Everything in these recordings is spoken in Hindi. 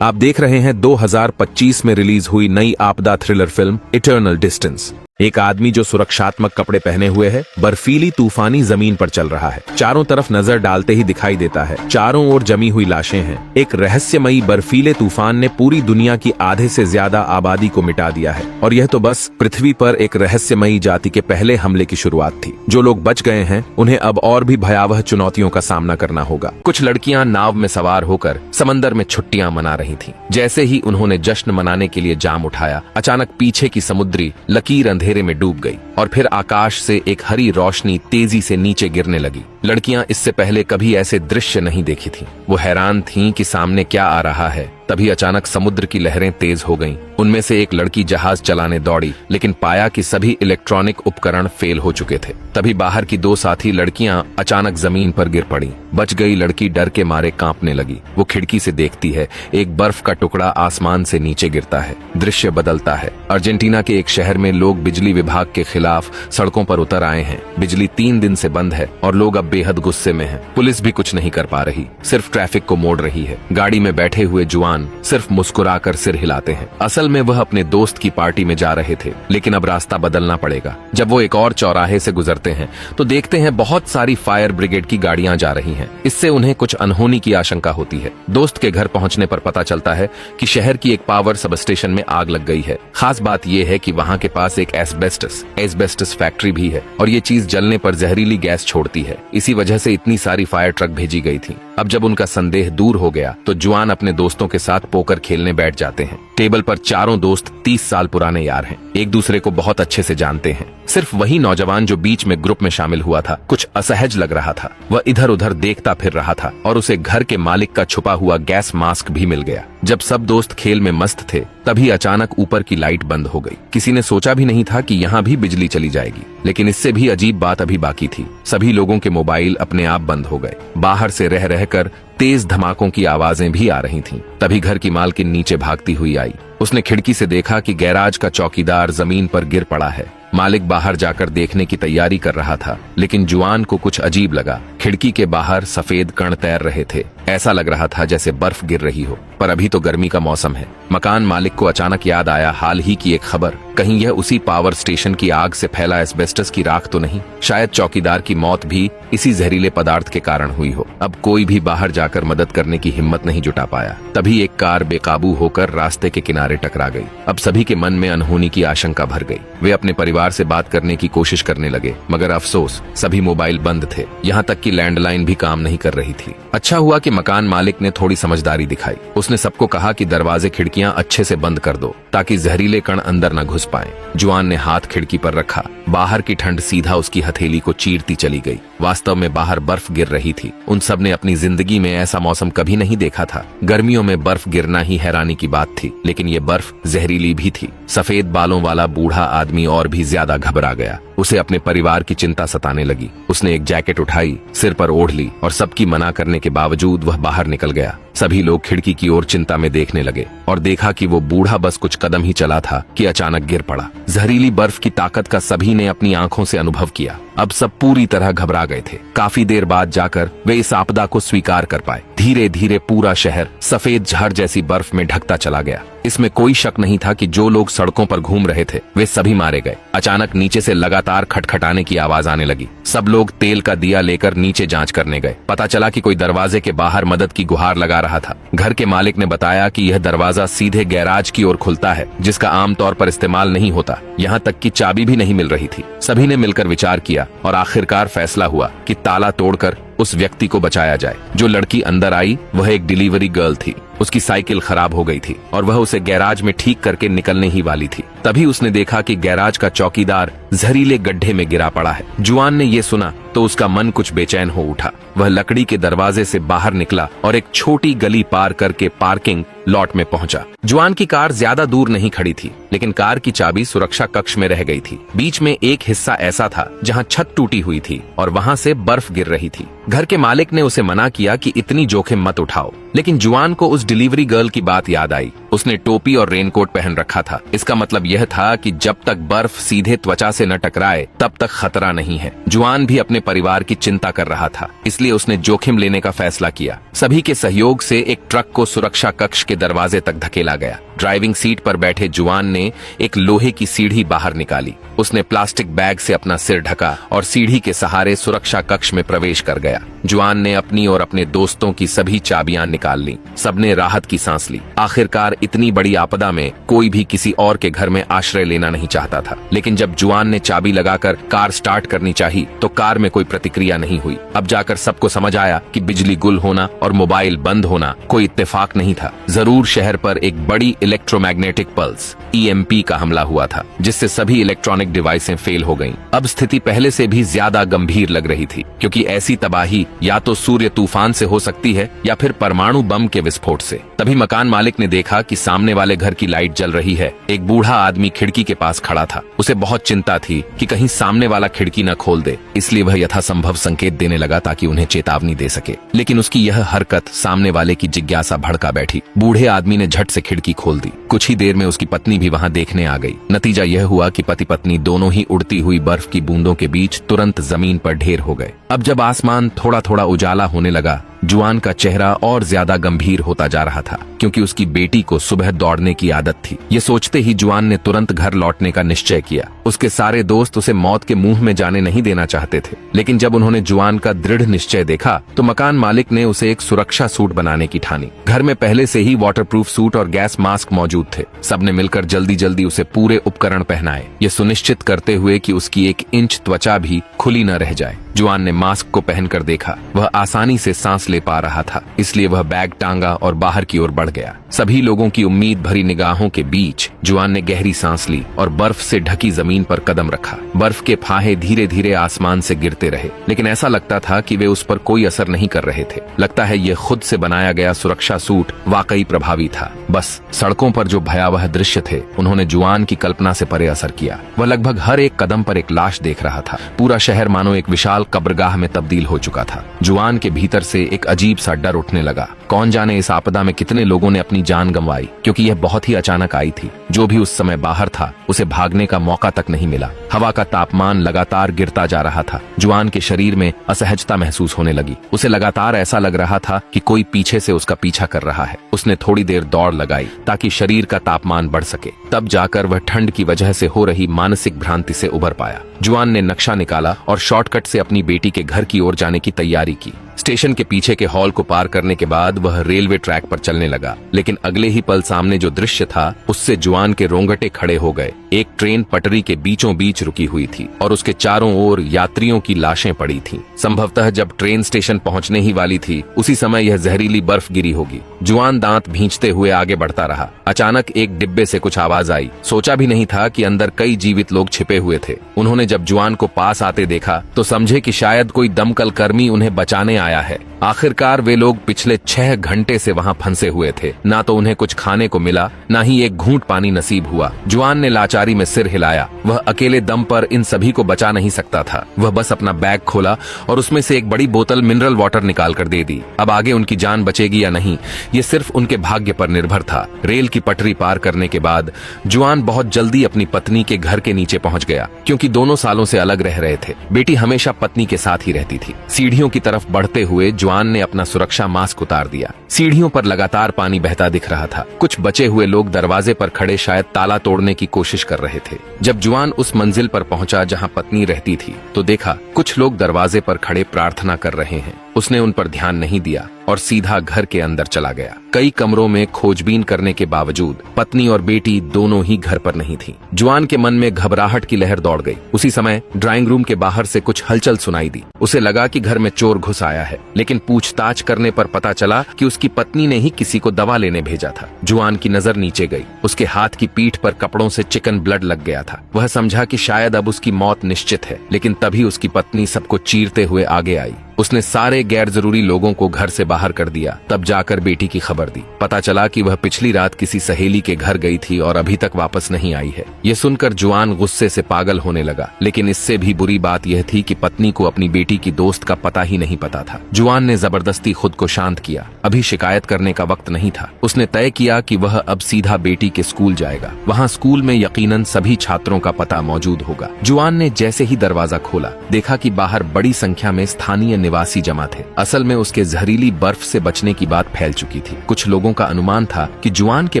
आप देख रहे हैं 2025 में रिलीज हुई नई आपदा थ्रिलर फिल्म इटर्नल डिस्टेंस। एक आदमी जो सुरक्षात्मक कपड़े पहने हुए है बर्फीली तूफानी जमीन पर चल रहा है। चारों तरफ नजर डालते ही दिखाई देता है चारों ओर जमी हुई लाशें हैं। एक रहस्यमयी बर्फीले तूफान ने पूरी दुनिया की आधे से ज्यादा आबादी को मिटा दिया है और यह तो बस पृथ्वी पर एक रहस्यमयी जाति के पहले हमले की शुरुआत थी। जो लोग बच गए हैं उन्हें अब और भी भयावह चुनौतियों का सामना करना होगा। कुछ लड़कियां नाव में सवार होकर समंदर में छुट्टियां मना रही थीं। जैसे ही उन्होंने जश्न मनाने के लिए जाम उठाया, अचानक पीछे की समुद्री लकीर अंधेरे में डूब गई और फिर आकाश से एक हरी रोशनी तेजी से नीचे गिरने लगी। लड़कियां इससे पहले कभी ऐसे दृश्य नहीं देखी थीं। वो हैरान थीं कि सामने क्या आ रहा है। तभी अचानक समुद्र की लहरें तेज हो गईं। उनमें से एक लड़की जहाज चलाने दौड़ी, लेकिन पाया कि सभी इलेक्ट्रॉनिक उपकरण फेल हो चुके थे। तभी बाहर की दो साथी लड़कियां अचानक जमीन पर गिर पड़ी। बच गई लड़की डर के मारे कांपने लगी। वो खिड़की से देखती है, एक बर्फ का टुकड़ा आसमान से नीचे गिरता है। दृश्य बदलता है। अर्जेंटीना के एक शहर में लोग बिजली विभाग के खिलाफ सड़कों पर उतर आए हैं। बिजली 3 दिन से बंद है और लोग अब बेहद गुस्से में हैं। पुलिस भी कुछ नहीं कर पा रही, सिर्फ ट्रैफिक को मोड़ रही है। गाड़ी में बैठे हुए जुआन सिर्फ मुस्कुराकर सिर हिलाते हैं। असल में वह अपने दोस्त की पार्टी में जा रहे थे, लेकिन अब रास्ता बदलना पड़ेगा। जब वो एक और चौराहे से गुजरते हैं तो देखते हैं बहुत सारी फायर ब्रिगेड की गाड़ियां जा रही हैं। इससे उन्हें कुछ अनहोनी की आशंका होती है। दोस्त के घर पहुंचने पर पता चलता है कि शहर की एक पावर सब स्टेशन में आग लग गई है। खास बात यह है कि वहां के पास एक एस्बेस्टस फैक्ट्री भी है और ये चीज जलने पर जहरीली गैस छोड़ती है। इसी वजह से इतनी सारी फायर ट्रक भेजी गई थी। अब जब उनका संदेह दूर हो गया तो जुआन अपने दोस्तों के साथ पोकर खेलने बैठ जाते हैं। टेबल पर चारों दोस्त 30 साल पुराने यार हैं, एक दूसरे को बहुत अच्छे से जानते हैं। सिर्फ वही नौजवान जो बीच में ग्रुप में शामिल हुआ था कुछ असहज लग रहा था। वह इधर उधर देखता फिर रहा था और उसे घर के मालिक का छुपा हुआ गैस मास्क भी मिल गया। जब सब दोस्त खेल में मस्त थे तभी अचानक ऊपर की लाइट बंद हो गई। किसी ने सोचा भी नहीं था कि यहाँ भी बिजली चली जाएगी। लेकिन इससे भी अजीब बात अभी बाकी थी। सभी लोगों के मोबाइल अपने आप बंद हो गए। बाहर से रह रहकर तेज धमाकों की आवाजें भी आ रही थीं। तभी घर की मालकिन नीचे भागती हुई आई। उसने खिड़की से देखा कि गैराज का चौकीदार जमीन पर गिर पड़ा है। मालिक बाहर जाकर देखने की तैयारी कर रहा था, लेकिन जुआन को कुछ अजीब लगा। खिड़की के बाहर सफेद कण तैर रहे थे। ऐसा लग रहा था जैसे बर्फ गिर रही हो, पर अभी तो गर्मी का मौसम है। मकान मालिक को अचानक याद आया हाल ही की एक खबर। कहीं यह उसी पावर स्टेशन की आग से फैला एस्बेस्टस की राख तो नहीं? शायद चौकीदार की मौत भी इसी जहरीले पदार्थ के कारण हुई हो। अब कोई भी बाहर जाकर मदद करने की हिम्मत नहीं जुटा पाया। तभी एक कार बेकाबू होकर रास्ते के किनारे टकरा गई। अब सभी के मन में अनहोनी की आशंका भर गई। वे अपने परिवार से बात करने की कोशिश करने लगे, मगर अफसोस सभी मोबाइल बंद थे। यहाँ तक कि लैंडलाइन भी काम नहीं कर रही थी। अच्छा हुआ कि मकान मालिक ने थोड़ी समझदारी दिखाई। उसने सबको कहा कि दरवाजे खिड़कियां अच्छे से बंद कर दो ताकि जहरीले कण अंदर न घुस पाए। जुआन ने हाथ खिड़की पर रखा। बाहर की ठंड सीधा उसकी हथेली को चीरती चली गई। वास्तव में बाहर बर्फ गिर रही थी। उन सब ने अपनी जिंदगी में ऐसा मौसम कभी नहीं देखा था। गर्मियों में बर्फ गिरना ही हैरानी की बात थी, लेकिन ये बर्फ जहरीली भी थी। सफेद बालों वाला बूढ़ा आदमी और भी ज्यादा घबरा गया। उसे अपने परिवार की चिंता सताने लगी। उसने एक जैकेट उठाई, सिर पर ओढ़ ली और सबकी मना करने के बावजूद वह बाहर निकल गया। सभी लोग खिड़की की ओर चिंता में देखने लगे और देखा कि वो बूढ़ा बस कुछ कदम ही चला था कि अचानक गिर पड़ा। जहरीली बर्फ की ताकत का सभी ने अपनी आंखों से अनुभव किया। अब सब पूरी तरह घबरा गए थे। काफी देर बाद जाकर वे इस आपदा को स्वीकार कर पाए। धीरे धीरे पूरा शहर सफेद झाड़ जैसी बर्फ में ढकता चला गया। इसमें कोई शक नहीं था कि जो लोग सड़कों पर घूम रहे थे वे सभी मारे गए। अचानक नीचे से लगातार खटखटाने की आवाज आने लगी। सब लोग तेल का दिया लेकर नीचे जांच करने गए। पता चला कि कोई दरवाजे के बाहर मदद की गुहार लगा रहा था। घर के मालिक ने बताया कि यह दरवाजा सीधे गैराज की ओर खुलता है, जिसका आमतौर पर इस्तेमाल नहीं होता। यहाँ तक कि चाबी भी नहीं मिल रही थी। सभी ने मिलकर विचार किया और आखिरकार फैसला हुआ कि ताला तोड़कर उस व्यक्ति को बचाया जाए। जो लड़की अंदर आई वह एक डिलीवरी गर्ल थी। उसकी साइकिल खराब हो गई थी और वह उसे गैराज में ठीक करके निकलने ही वाली थी। तभी उसने देखा कि गैराज का चौकीदार जहरीले गड्ढे में गिरा पड़ा है। जुआन ने ये सुना तो उसका मन कुछ बेचैन हो उठा। वह लकड़ी के दरवाजे से बाहर निकला और एक छोटी गली पार करके पार्किंग लॉट में पहुंचा। जुआन की कार ज्यादा दूर नहीं खड़ी थी, लेकिन कार की चाबी सुरक्षा कक्ष में रह गई थी। बीच में एक हिस्सा ऐसा था जहां छत टूटी हुई थी और वहां से बर्फ गिर रही थी। घर के मालिक ने उसे मना किया कि इतनी जोखिम मत उठाओ, लेकिन जुआन को उस डिलीवरी गर्ल की बात याद आई। उसने टोपी और रेनकोट पहन रखा था। इसका मतलब यह था कि जब तक बर्फ सीधे त्वचा से न टकराए तब तक खतरा नहीं है। जुआन भी अपने परिवार की चिंता कर रहा था, इसलिए उसने जोखिम लेने का फैसला किया। सभी के सहयोग से एक ट्रक को सुरक्षा कक्ष के दरवाजे तक धकेला गया। ड्राइविंग सीट पर बैठे जुआन ने एक लोहे की सीढ़ी बाहर निकाली। उसने प्लास्टिक बैग से अपना सिर ढका और सीढ़ी के सहारे सुरक्षा कक्ष में प्रवेश कर गया। जुआन ने अपनी और अपने दोस्तों की सभी चाबियां निकाल ली। सबने राहत की सांस ली। आखिरकार इतनी बड़ी आपदा में कोई भी किसी और के घर में आश्रय लेना नहीं चाहता था। लेकिन जब जुआन ने चाबी लगाकर कार स्टार्ट करनी चाहिए तो कार में कोई प्रतिक्रिया नहीं हुई। अब जाकर सबको समझ आया कि बिजली गुल होना और मोबाइल बंद होना कोई इत्तेफाक नहीं था। जरूर शहर पर एक बड़ी इलेक्ट्रोमैग्नेटिक पल्स EMP का हमला हुआ था, जिससे सभी इलेक्ट्रॉनिक डिवाइसें फेल हो गईं। अब स्थिति पहले से भी ज्यादा गंभीर लग रही थी, क्योंकि ऐसी तबाही या तो सूर्य तूफान से हो सकती है या फिर परमाणु बम के विस्फोट से। तभी मकान मालिक ने देखा कि सामने वाले घर की लाइट जल रही है। एक बूढ़ा आदमी खिड़की के पास खड़ा था। उसे बहुत चिंता थी कि कहीं सामने वाला खिड़की न खोल दे, इसलिए वह यथासंभव संकेत देने लगा ताकि उन्हें चेतावनी दे सके। लेकिन उसकी यह हरकत सामने वाले की जिज्ञासा भड़का बैठी। बूढ़े आदमी ने झट से खिड़की खोल दी। कुछ ही देर में उसकी पत्नी भी वहां देखने आ गई। नतीजा यह हुआ कि पति पत्नी दोनों ही उड़ती हुई बर्फ की बूंदों के बीच तुरंत जमीन पर ढेर हो गए। अब जब आसमान थोड़ा थोड़ा उजाला होने लगा, जुआन का चेहरा और ज्यादा गंभीर होता जा रहा था, क्योंकि उसकी बेटी को सुबह दौड़ने की आदत थी। ये सोचते ही जुआन ने तुरंत घर लौटने का निश्चय किया। उसके सारे दोस्त उसे मौत के मुंह में जाने नहीं देना चाहते थे, लेकिन जब उन्होंने जुआन का दृढ़ निश्चय देखा तो मकान मालिक ने उसे एक सुरक्षा सूट बनाने की ठानी। घर में पहले से ही वाटरप्रूफ सूट और गैस मास्क मौजूद थे। सबने मिलकर जल्दी जल्दी उसे पूरे उपकरण पहनाए, ये सुनिश्चित करते हुए कि उसकी 1 इंच त्वचा भी खुली न रह जाए। जुआन ने मास्क को पहनकर देखा। वह आसानी से सांस ले पा रहा था, इसलिए वह बैग टांगा और बाहर की ओर बढ़ गया। सभी लोगों की उम्मीद भरी निगाहों के बीच जुआन ने गहरी सांस ली और बर्फ से ढकी जमीन पर कदम रखा। बर्फ के फाहे धीरे धीरे आसमान से गिरते रहे, लेकिन ऐसा लगता था कि वे उस पर कोई असर नहीं कर रहे थे। लगता है यह खुद से बनाया गया सुरक्षा सूट वाकई प्रभावी था। बस सड़कों पर जो भयावह दृश्य थे उन्होंने जुआन की कल्पना से परे असर किया। वह लगभग हर एक कदम पर एक लाश देख रहा था। पूरा शहर मानो एक विशाल कब्रगाह में तब्दील हो चुका था। जुआन के भीतर से एक अजीब सा डर उठने लगा। कौन जाने इस आपदा में कितने लोगों ने अपनी जान गंवाई, क्योंकि यह बहुत ही अचानक आई थी। जो भी उस समय बाहर था उसे भागने का मौका तक नहीं मिला। हवा का तापमान लगातार गिरता जा रहा था। जुआन के शरीर में असहजता महसूस होने लगी। उसे लगातार ऐसा लग रहा था कि कोई पीछे से उसका पीछा कर रहा है। उसने थोड़ी देर दौड़ लगाई ताकि शरीर का तापमान बढ़ सके। तब जाकर वह ठंड की वजह से हो रही मानसिक भ्रांति से उबर पाया। जुआन ने नक्शा निकाला और शॉर्टकट से अपनी बेटी के घर की ओर जाने की तैयारी की। स्टेशन के पीछे के हॉल को पार करने के बाद वह रेलवे ट्रैक पर चलने लगा, लेकिन अगले ही पल सामने जो दृश्य था उससे जुआन के रोंगटे खड़े हो गए। एक ट्रेन पटरी के बीचों बीच रुकी हुई थी और उसके चारों ओर यात्रियों की लाशें पड़ी थीं। संभवतः जब ट्रेन स्टेशन पहुंचने ही वाली थी उसी समय यह जहरीली बर्फ गिरी होगी। जुआन दांत भींचते हुए आगे बढ़ता रहा। अचानक एक डिब्बे से कुछ आवाज आई। सोचा भी नहीं था कि अंदर कई जीवित लोग छिपे हुए थे। उन्होंने जब जुआन को पास आते देखा तो समझे कि शायद कोई दमकल कर्मी उन्हें बचाने आया है। आखिरकार वे लोग पिछले 6 घंटे से वहां फंसे हुए थे। ना तो उन्हें कुछ खाने को मिला, ना ही एक घूंट पानी नसीब हुआ। जुआन ने लाचारी में सिर हिलाया। वह अकेले दम पर इन सभी को बचा नहीं सकता था। वह बस अपना बैग खोला और उसमें से एक बड़ी बोतल मिनरल वाटर निकाल कर दे दी। अब आगे उनकी जान बचेगी या नहीं, ये सिर्फ उनके भाग्य पर निर्भर था। रेल की पटरी पार करने के बाद जुआन बहुत जल्दी अपनी पत्नी के घर के नीचे पहुंच गया, क्योंकि दोनों सालों से अलग रह रहे थे। बेटी हमेशा पत्नी के साथ ही रहती थी। सीढ़ियों की तरफ बढ़ते हुए जुआन ने अपना सुरक्षा मास्क उतार दिया। सीढ़ियों पर लगातार पानी बहता दिख रहा था। कुछ बचे हुए लोग दरवाजे पर खड़े शायद ताला तोड़ने की कोशिश कर रहे थे। जब जुआन उस मंजिल पर पहुंचा जहां पत्नी रहती थी तो देखा कुछ लोग दरवाजे पर खड़े प्रार्थना कर रहे हैं। उसने उन पर ध्यान नहीं दिया और सीधा घर के अंदर चला गया। कई कमरों में खोजबीन करने के बावजूद पत्नी और बेटी दोनों ही घर पर नहीं थी। जुआन के मन में घबराहट की लहर दौड़ गई। उसी समय ड्राइंग रूम के बाहर से कुछ हलचल सुनाई दी। उसे लगा कि घर में चोर घुस आया है, लेकिन पूछताछ करने पर पता चला कि उसकी पत्नी ने ही किसी को दवा लेने भेजा था। जुआन की नजर नीचे गई। उसके हाथ की पीठ पर कपड़ों से चिकन ब्लड लग गया था। वह समझा कि शायद अब उसकी मौत निश्चित है, लेकिन तभी उसकी पत्नी सबको चीरते हुए आगे आई। उसने सारे गैर जरूरी लोगों को घर से बाहर कर दिया। तब जाकर बेटी की खबर दी। पता चला कि वह पिछली रात किसी सहेली के घर गई थी और अभी तक वापस नहीं आई है। ये सुनकर जुआन गुस्से से पागल होने लगा, लेकिन इससे भी बुरी बात यह थी कि पत्नी को अपनी बेटी की दोस्त का पता ही नहीं पता था। जुआन ने जबरदस्ती खुद को शांत किया। अभी शिकायत करने का वक्त नहीं था। उसने तय किया कि वह अब सीधा बेटी के स्कूल जाएगा। वहाँ स्कूल में यकीनन सभी छात्रों का पता मौजूद होगा। जुआन ने जैसे ही दरवाजा खोला, देखा कि बाहर बड़ी संख्या में स्थानीय निवासी जमा थे। असल में उसके जहरीली बर्फ से बचने की बात फैल चुकी थी। कुछ लोगों का अनुमान था कि जुआन के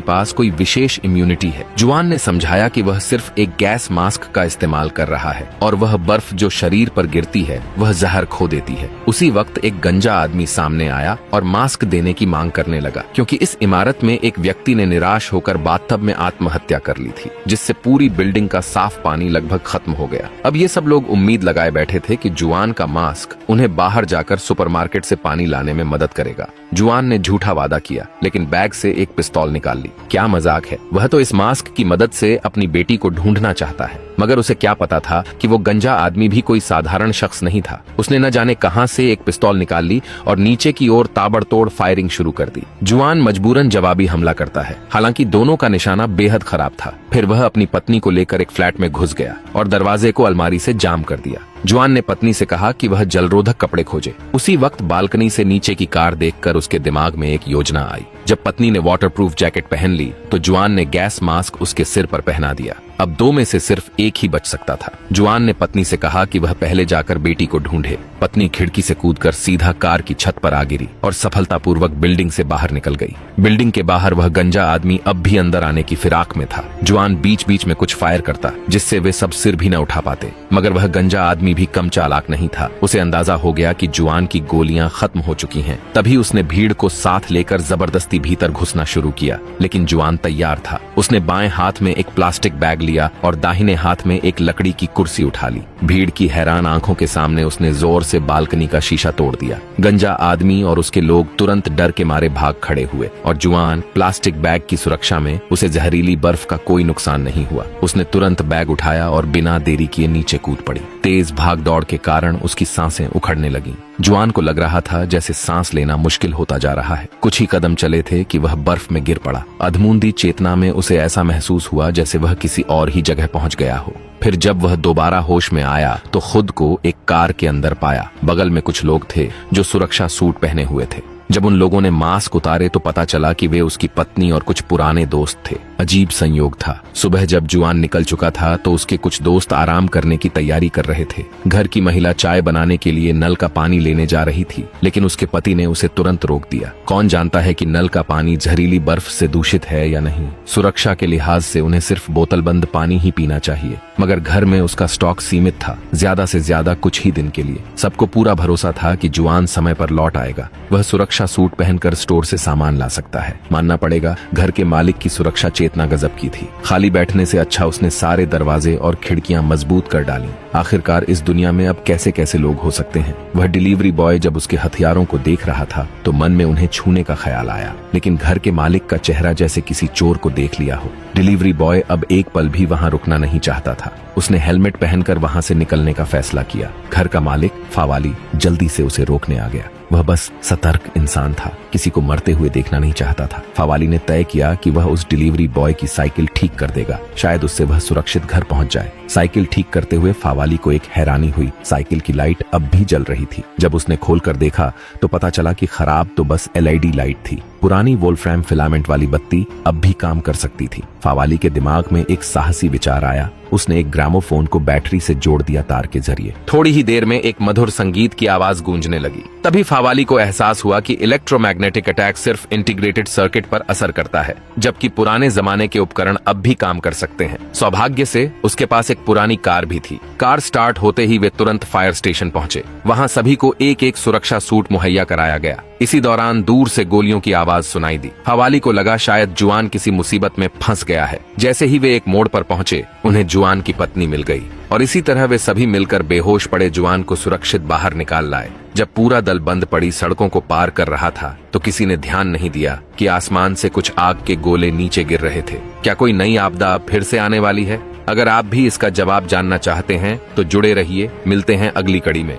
पास कोई विशेष इम्यूनिटी है। जुआन ने समझाया कि वह सिर्फ एक गैस मास्क का इस्तेमाल कर रहा है और वह बर्फ जो शरीर पर गिरती है वह जहर खो देती है। उसी वक्त एक गंजा आदमी सामने आया और मास्क देने की मांग करने लगा, क्योंकि इस इमारत में एक व्यक्ति ने निराश होकर बाथटब में आत्महत्या कर ली थी, जिससे पूरी बिल्डिंग का साफ पानी लगभग खत्म हो गया। अब ये सब लोग उम्मीद लगाए बैठे थे कि जुआन का मास्क उन्हें बाहर जाकर सुपरमार्केट से पानी लाने में मदद करेगा। जुआन ने झूठा वादा किया, लेकिन बैग से एक पिस्तौल निकाल ली। क्या मजाक है, वह तो इस मास्क की मदद से अपनी बेटी को ढूंढना चाहता है। मगर उसे क्या पता था कि वो गंजा आदमी भी कोई साधारण शख्स नहीं था। उसने न जाने कहां से एक पिस्तौल निकाल ली और नीचे की ओर ताबड़तोड़ फायरिंग शुरू कर दी। जुआन मजबूरन जवाबी हमला करता है। हालांकि दोनों का निशाना बेहद खराब था। फिर वह अपनी पत्नी को लेकर एक फ्लैट में घुस गया और दरवाजे को अलमारी से जाम कर दिया। जुआन ने पत्नी से कहा कि वह जलरोधक कपड़े खोजे। उसी वक्त बालकनी से नीचे की कार देखकर उसके दिमाग में एक योजना आई। जब पत्नी ने वाटरप्रूफ जैकेट पहन ली तो जुआन ने गैस मास्क उसके सिर पर पहना दिया। अब दो में से सिर्फ एक ही बच सकता था। जुआन ने पत्नी से कहा कि वह पहले जाकर बेटी को ढूंढे। पत्नी खिड़की से कूदकर सीधा कार की छत पर आ गिरी और सफलतापूर्वक बिल्डिंग से बाहर निकल गई। बिल्डिंग के बाहर वह गंजा आदमी अब भी अंदर आने की फिराक में था। जुआन बीच बीच में कुछ फायर करता, जिससे वे सब सिर भी न उठा पाते। मगर वह गंजा आदमी भी कम चालाक नहीं था। उसे अंदाजा हो गया कि जुआन की गोलियां खत्म हो चुकी हैं। तभी उसने भीड़ को साथ लेकर जबरदस्ती भीतर घुसना शुरू किया, लेकिन जुआन तैयार था। उसने बाएं हाथ में एक प्लास्टिक बैग लिया और दाहिने हाथ में एक लकड़ी की कुर्सी उठा ली। भीड़ की हैरान आंखों के सामने उसने जोर से बालकनी का शीशा तोड़ दिया। गंजा आदमी और उसके लोग तुरंत डर के मारे भाग खड़े हुए और जुआन प्लास्टिक बैग की सुरक्षा में। उसे जहरीली बर्फ का कोई नुकसान नहीं हुआ। उसने तुरंत बैग उठाया और बिना देरी किए नीचे कूद पड़ी। तेज भाग दौड़ के कारण उसकी सांसें उखड़ने लगीं। जुआन को लग रहा था जैसे सांस लेना मुश्किल होता जा रहा है। कुछ ही कदम चले थे कि वह बर्फ में गिर पड़ा। अधमूंदी चेतना में उसे ऐसा महसूस हुआ जैसे वह किसी और ही जगह पहुंच गया हो। फिर जब वह दोबारा होश में आया तो खुद को एक कार के अंदर पाया। बगल में कुछ लोग थे जो सुरक्षा सूट पहने हुए थे। जब उन लोगों ने मास्क उतारे तो पता चला कि वे उसकी पत्नी और कुछ पुराने दोस्त थे। अजीब संयोग था। सुबह जब जुआन निकल चुका था तो उसके कुछ दोस्त आराम करने की तैयारी कर रहे थे। घर की महिला चाय बनाने के लिए नल का पानी लेने जा रही थी, लेकिन उसके पति ने उसे तुरंत रोक दिया। कौन जानता है कि नल का पानी जहरीली बर्फ से दूषित है या नहीं। सुरक्षा के लिहाज से उन्हें सिर्फ बोतलबंद पानी ही पीना चाहिए, मगर घर में उसका स्टॉक सीमित था, ज्यादा से ज्यादा कुछ ही दिन के लिए। सबको पूरा भरोसा था कि जुआन समय पर लौट आएगा। वह सुरक्षा सूट पहनकर स्टोर से सामान ला सकता है। मानना पड़ेगा, घर के मालिक की सुरक्षा चेतना गजब की थी। खाली बैठने से अच्छा उसने सारे दरवाजे और खिड़कियां मजबूत कर डाली। आखिरकार इस दुनिया में अब कैसे कैसे लोग हो सकते हैं। वह डिलीवरी बॉय जब उसके हथियारों को देख रहा था तो मन में उन्हें छूने का ख्याल आया, लेकिन घर के मालिक का चेहरा जैसे किसी चोर को देख लिया हो। डिलीवरी बॉय अब एक पल भी वहां रुकना नहीं चाहता था। उसने हेलमेट पहनकर वहां से निकलने का फैसला किया। घर का मालिक फावाली जल्दी से उसे रोकने आ गया। वह बस सतर्क इंसान था, किसी को मरते हुए देखना नहीं चाहता था। फावाली ने तय किया कि वह उस डिलीवरी बॉय की साइकिल ठीक कर देगा, शायद उससे वह सुरक्षित घर पहुंच जाए। साइकिल ठीक करते हुए फावाली को एक हैरानी हुई। साइकिल की लाइट अब भी जल रही थी। जब उसने खोलकर देखा तो पता चला कि खराब तो बस LED लाइट थी। पुरानी वोल्फ्राम फिलामेंट वाली बत्ती अब भी काम कर सकती थी। फावाली के दिमाग में एक साहसी विचार आया। उसने एक ग्रामोफोन को बैटरी से जोड़ दिया तार के जरिए। थोड़ी ही देर में एक मधुर संगीत की आवाज गूंजने लगी। तभी फावाली को एहसास हुआ कि इलेक्ट्रोमैग्नेटिक अटैक सिर्फ इंटीग्रेटेड सर्किट पर असर करता है, जबकि पुराने जमाने के उपकरण अब भी काम कर सकते हैं। सौभाग्य से उसके पास एक पुरानी कार भी थी। कार स्टार्ट होते ही वे तुरंत फायर स्टेशन पहुंचे। वहां सभी को एक एक सुरक्षा सूट मुहैया कराया गया। इसी दौरान दूर से गोलियों की आवाज सुनाई दी। फावाली को लगा शायद जुआन किसी मुसीबत में फंस गया है। जैसे ही वे एक मोड़ पर पहुंचे, उन्हें जुआन की पत्नी मिल गई और इसी तरह वे सभी मिलकर बेहोश पड़े जुआन को सुरक्षित बाहर निकाल लाए। जब पूरा दल बंद पड़ी सड़कों को पार कर रहा था तो किसी ने ध्यान नहीं दिया कि आसमान से कुछ आग के गोले नीचे गिर रहे थे। क्या कोई नई आपदा फिर से आने वाली है? अगर आप भी इसका जवाब जानना चाहते हैं तो जुड़े रहिए। मिलते हैं अगली कड़ी में।